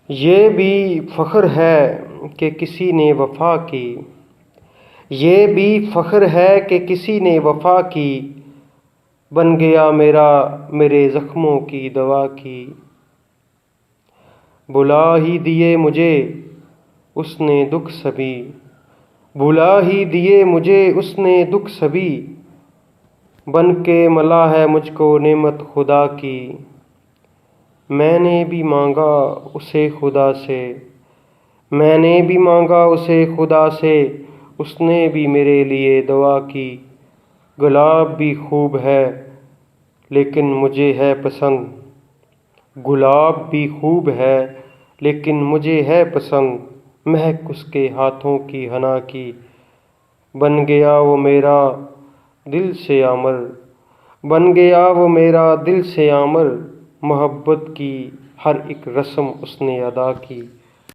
یہ بھی فخر ہے کہ کسی نے وفا کی، یہ بھی فخر ہے کہ کسی نے وفا کی، بن گیا میرے زخموں کی دوا کی۔ بھلا ہی دیے مجھے اس نے دکھ سبھی، بھلا ہی دیے مجھے اس نے دکھ سبھی، بن کے ملا ہے مجھ کو نعمت خدا کی۔ میں نے بھی مانگا اسے خدا سے، میں نے بھی مانگا اسے خدا سے، اس نے بھی میرے لیے دعا کی۔ گلاب بھی خوب ہے لیکن مجھے ہے پسند، گلاب بھی خوب ہے لیکن مجھے ہے پسند، مہک اس کے ہاتھوں کی حنا کی۔ بن گیا وہ میرا دل سے عامر، بن گیا وہ میرا دل سے عامر، محبت کی ہر ایک رسم اس نے ادا کی۔